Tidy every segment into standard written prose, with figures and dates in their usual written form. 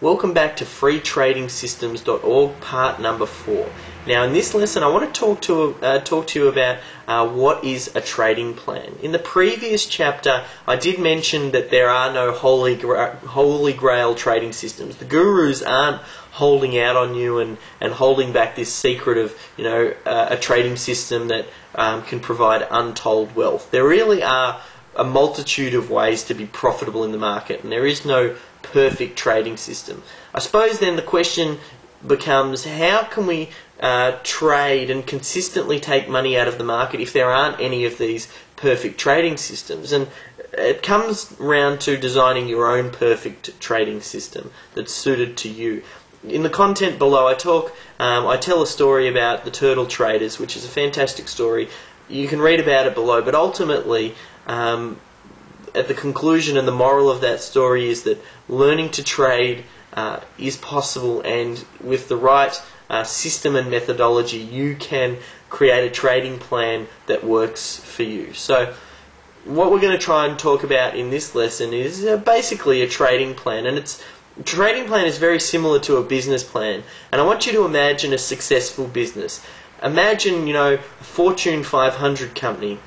Welcome back to freetradingsystems.org, part number 4. Now, in this lesson, I want to talk to you about what is a trading plan. In the previous chapter, I did mention that there are no holy grail trading systems. The gurus aren't holding out on you and holding back this secret of a trading system that can provide untold wealth. There really are a multitude of ways to be profitable in the market, and there is no perfect trading system. I suppose then the question becomes, how can we trade and consistently take money out of the market if there aren't any of these perfect trading systems? And it comes round to designing your own perfect trading system that's suited to you. In the content below, I tell a story about the turtle traders, which is a fantastic story. You can read about it below, but ultimately, at the conclusion and the moral of that story is that learning to trade is possible, and with the right system and methodology, you can create a trading plan that works for you. So what we're going to try and talk about in this lesson is basically a trading plan, and a trading plan is very similar to a business plan. And I want you to imagine a successful business. Imagine, a Fortune 500 company.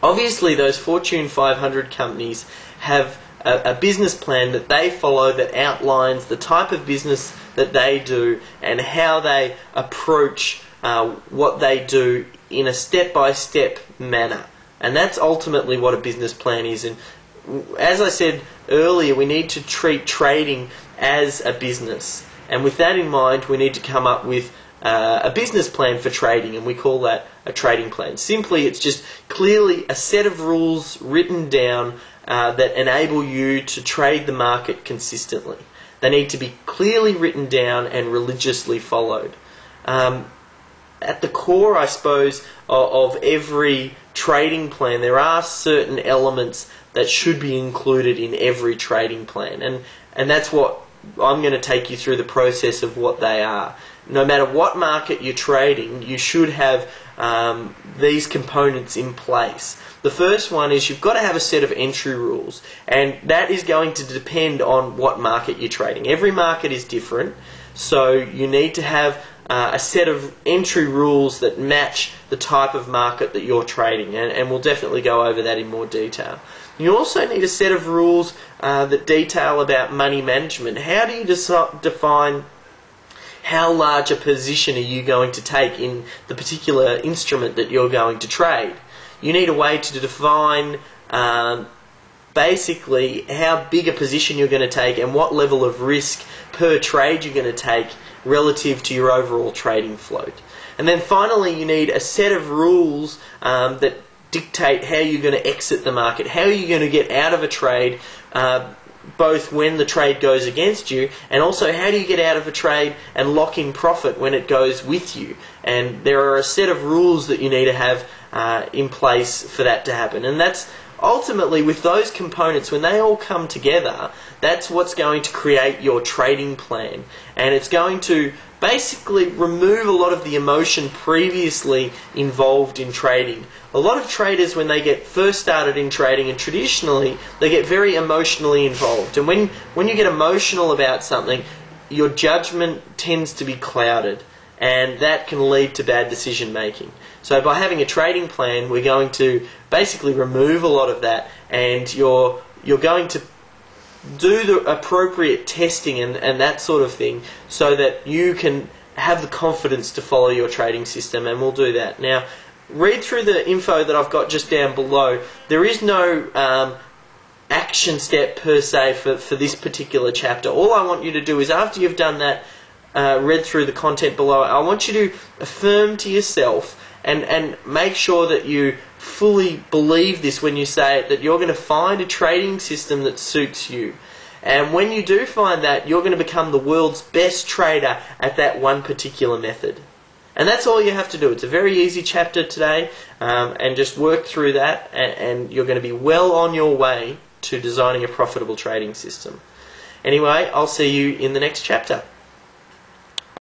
Obviously, those Fortune 500 companies have a business plan that they follow that outlines the type of business that they do and how they approach what they do in a step-by-step manner. And that's ultimately what a business plan is. And as I said earlier, we need to treat trading as a business. And with that in mind, we need to come up with a business plan for trading, and we call that a trading plan. Simply, it's just clearly a set of rules written down that enable you to trade the market consistently. They need to be clearly written down and religiously followed. At the core, I suppose, of every trading plan, there are certain elements that should be included in every trading plan, and that's what I'm going to take you through the process of what they are. No matter what market you're trading, you should have these components in place. The first one is you've got to have a set of entry rules, and that is going to depend on what market you're trading. Every market is different, so you need to have a set of entry rules that match the type of market that you're trading, and we'll definitely go over that in more detail. You also need a set of rules that detail about money management. How do you define how large a position are you going to take in the particular instrument that you're going to trade? You need a way to define basically how big a position you're going to take and what level of risk per trade you're going to take relative to your overall trading float. And then finally, you need a set of rules that dictate how you're going to exit the market. How are you going to get out of a trade, both when the trade goes against you, and also how do you get out of a trade and lock in profit when it goes with you. And there are a set of rules that you need to have in place for that to happen. And that's ultimately, with those components, when they all come together, that's what's going to create your trading plan. And it's going to basically remove a lot of the emotion previously involved in trading. A lot of traders, when they get first started in trading, and traditionally, they get very emotionally involved. And when you get emotional about something, your judgment tends to be clouded, and that can lead to bad decision making. So by having a trading plan, we're going to basically remove a lot of that, and you're going to do the appropriate testing and that sort of thing so that you can have the confidence to follow your trading system, and we'll do that. Now, read through the info that I've got just down below. There is no action step per se for this particular chapter. All I want you to do is, after you've done that, read through the content below, I want you to affirm to yourself and make sure that you fully believe this when you say it, that you're going to find a trading system that suits you. And when you do find that, you're going to become the world's best trader at that one particular method. And that's all you have to do. It's a very easy chapter today, and just work through that, and you're going to be well on your way to designing a profitable trading system. Anyway, I'll see you in the next chapter.